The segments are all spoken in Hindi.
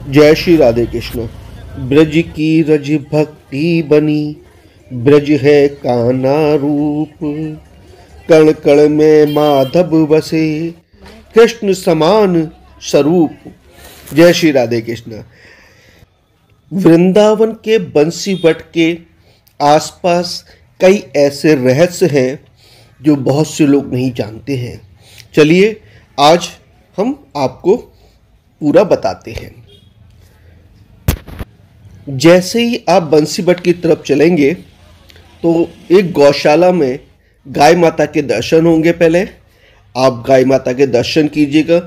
जय श्री राधे कृष्ण। ब्रज की रज भक्ति बनी, ब्रज है कान्हा रूप, कण कण में माधव बसे, कृष्ण समान स्वरूप। जय श्री राधे कृष्ण। वृंदावन के बंसी वट के आसपास कई ऐसे रहस्य हैं जो बहुत से लोग नहीं जानते हैं। चलिए आज हम आपको पूरा बताते हैं। जैसे ही आप बंसीवट की तरफ चलेंगे तो एक गौशाला में गाय माता के दर्शन होंगे। पहले आप गाय माता के दर्शन कीजिएगा।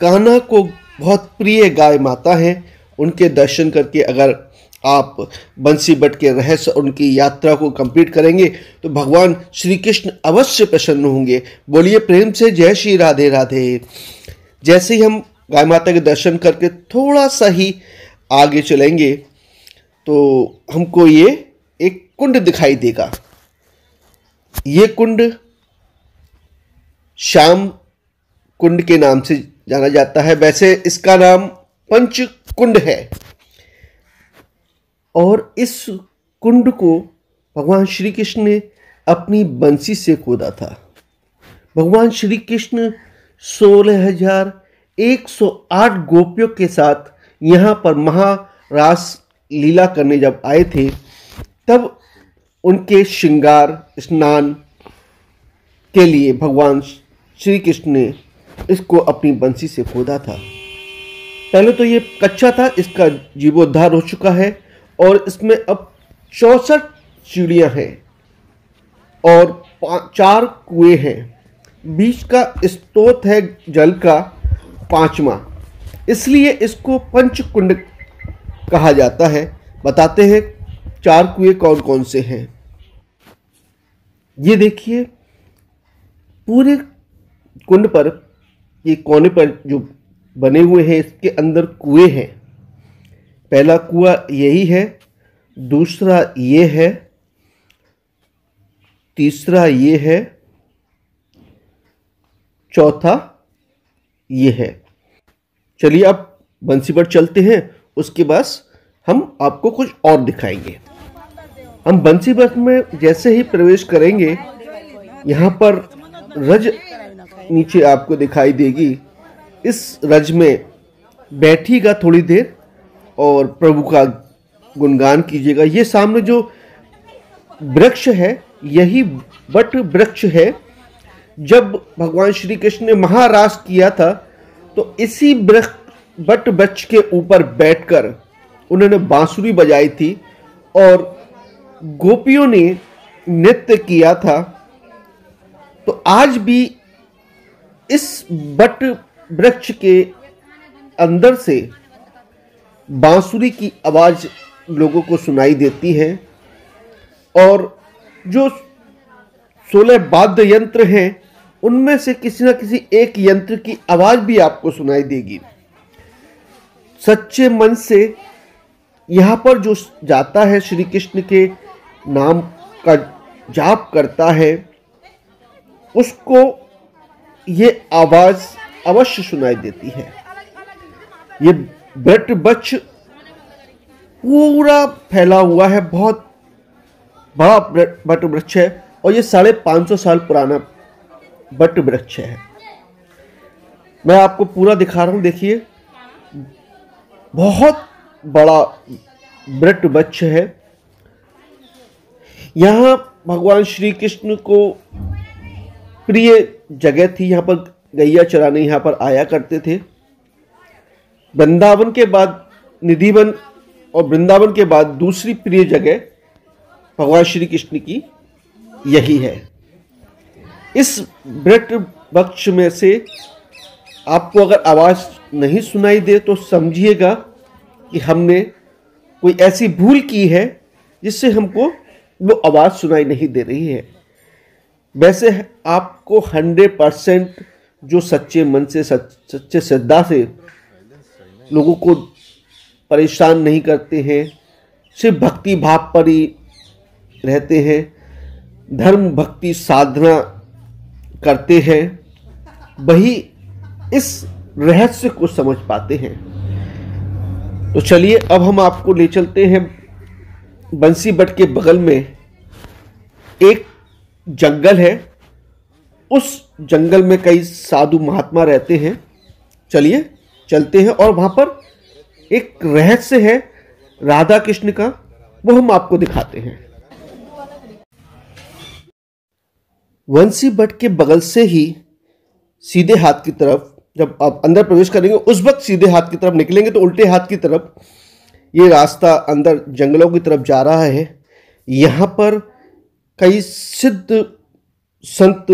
कान्हा को बहुत प्रिय गाय माता हैं, उनके दर्शन करके अगर आप बंसीवट के रहस्य उनकी यात्रा को कंप्लीट करेंगे तो भगवान श्री कृष्ण अवश्य प्रसन्न होंगे। बोलिए प्रेम से जय श्री राधे राधे। जैसे ही हम गाय माता के दर्शन करके थोड़ा सा ही आगे चलेंगे तो हमको ये एक कुंड दिखाई देगा। ये कुंड श्याम कुंड के नाम से जाना जाता है। वैसे इसका नाम पंच कुंड है और इस कुंड को भगवान श्री कृष्ण ने अपनी बंसी से खोदा था। भगवान श्री कृष्ण 16,108 गोपियों के साथ यहाँ पर महारास लीला करने जब आए थे तब उनके श्रृंगार स्नान के लिए भगवान श्री कृष्ण ने इसको अपनी बंसी से खोदा था। पहले तो ये कच्चा था, इसका जीवोद्धार हो चुका है और इसमें अब 64 सीढ़ियाँ हैं और 4 कुएं हैं। बीच का स्रोत है जल का 5वां, इसलिए इसको पंचकुंड कहा जाता है। बताते हैं 4 कुएं कौन कौन से हैं। ये देखिए पूरे कुंड पर ये कोने पर जो बने हुए हैं इसके अंदर कुएं हैं। पहला कुआं यही है, दूसरा ये है, तीसरा ये है, चौथा ये है। चलिए अब बंसीवट चलते हैं, उसके बाद हम आपको कुछ और दिखाएंगे। हम बंसीवट में जैसे ही प्रवेश करेंगे यहाँ पर रज नीचे आपको दिखाई देगी। इस रज में बैठिएगा थोड़ी देर और प्रभु का गुणगान कीजिएगा। ये सामने जो वृक्ष है यही वट वृक्ष है। जब भगवान श्री कृष्ण ने महारास किया था तो इसी वट वृक्ष के ऊपर बैठकर उन्होंने बांसुरी बजाई थी और गोपियों ने नृत्य किया था। तो आज भी इस वट वृक्ष के अंदर से बांसुरी की आवाज लोगों को सुनाई देती है और जो 16 वाद्य यंत्र हैं उनमें से किसी न किसी एक यंत्र की आवाज भी आपको सुनाई देगी। सच्चे मन से यहाँ पर जो जाता है श्री कृष्ण के नाम का जाप करता है उसको ये आवाज अवश्य सुनाई देती है। ये वट वृक्ष पूरा फैला हुआ है, बहुत बड़ा वट वृक्ष है और ये 550 साल पुराना वट वृक्ष है। मैं आपको पूरा दिखा रहा हूं, देखिए बहुत बड़ा वट वृक्ष है। यहाँ भगवान श्री कृष्ण को प्रिय जगह थी, यहाँ पर गैया चराने यहाँ पर आया करते थे। वृंदावन के बाद निधिवन और वृंदावन के बाद दूसरी प्रिय जगह भगवान श्री कृष्ण की यही है। इस वट वृक्ष में से आपको अगर आवाज नहीं सुनाई दे तो समझिएगा कि हमने कोई ऐसी भूल की है जिससे हमको वो आवाज सुनाई नहीं दे रही है। वैसे आपको 100% जो सच्चे मन से सच्चे श्रद्धा से लोगों को परेशान नहीं करते हैं, सिर्फ भक्ति भाव पर ही रहते हैं, धर्म भक्ति साधना करते हैं, वही इस रहस्य को समझ पाते हैं। तो चलिए अब हम आपको ले चलते हैं बंसी बट के बगल में एक जंगल है। उस जंगल में कई साधु महात्मा रहते हैं। चलिए चलते हैं और वहां पर एक रहस्य है राधा कृष्ण का, वो हम आपको दिखाते हैं। बंसी बट के बगल से ही सीधे हाथ की तरफ, जब आप अंदर प्रवेश करेंगे उस वक्त सीधे हाथ की तरफ निकलेंगे तो उल्टे हाथ की तरफ ये रास्ता अंदर जंगलों की तरफ जा रहा है। यहाँ पर कई सिद्ध संत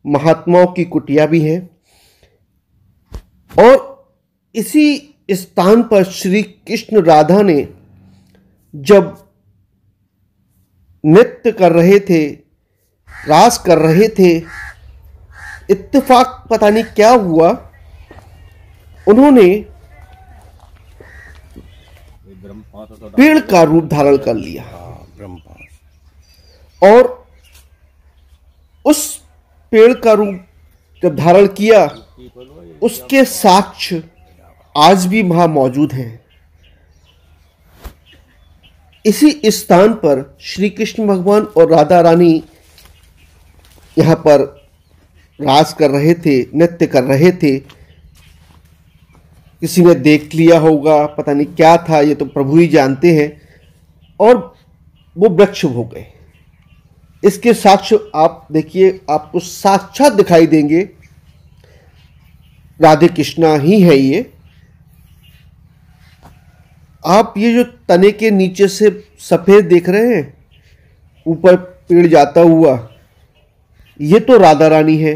महात्माओं की कुटिया भी है और इसी स्थान पर श्री कृष्ण राधा ने जब नृत्य कर रहे थे, रास कर रहे थे, इत्तेफाक पता नहीं क्या हुआ, उन्होंने पेड़ का रूप धारण कर लिया और उस पेड़ का रूप जब धारण किया उसके साक्ष्य आज भी वहां मौजूद हैं। इसी स्थान पर श्री कृष्ण भगवान और राधा रानी यहां पर रास कर रहे थे, नृत्य कर रहे थे। किसी ने देख लिया होगा, पता नहीं क्या था, ये तो प्रभु ही जानते हैं। और वो वृक्ष हो गए। इसके साक्ष्य आप देखिए, आपको साक्षात दिखाई देंगे, राधे कृष्णा ही है ये। आप ये जो तने के नीचे से सफेद देख रहे हैं, ऊपर पेड़ जाता हुआ, ये तो राधा रानी है।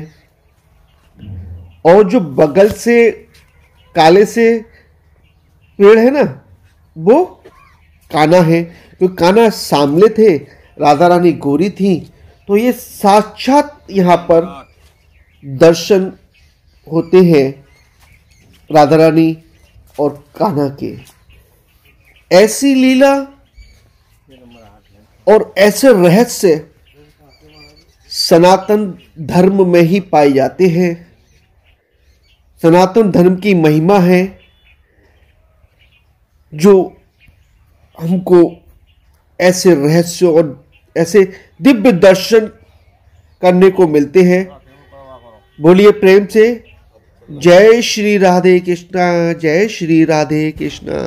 और जो बगल से काले से पेड़ है ना, वो कान्हा है। तो कान्हा सामले थे, राधा रानी गोरी थी। तो ये साक्षात यहाँ पर दर्शन होते हैं राधा रानी और कान्हा के। ऐसी लीला और ऐसे रहस्य सनातन धर्म में ही पाए जाते हैं। सनातन धर्म की महिमा है जो हमको ऐसे रहस्य और ऐसे दिव्य दर्शन करने को मिलते हैं। बोलिए प्रेम से जय श्री राधे कृष्णा, जय श्री राधे कृष्णा।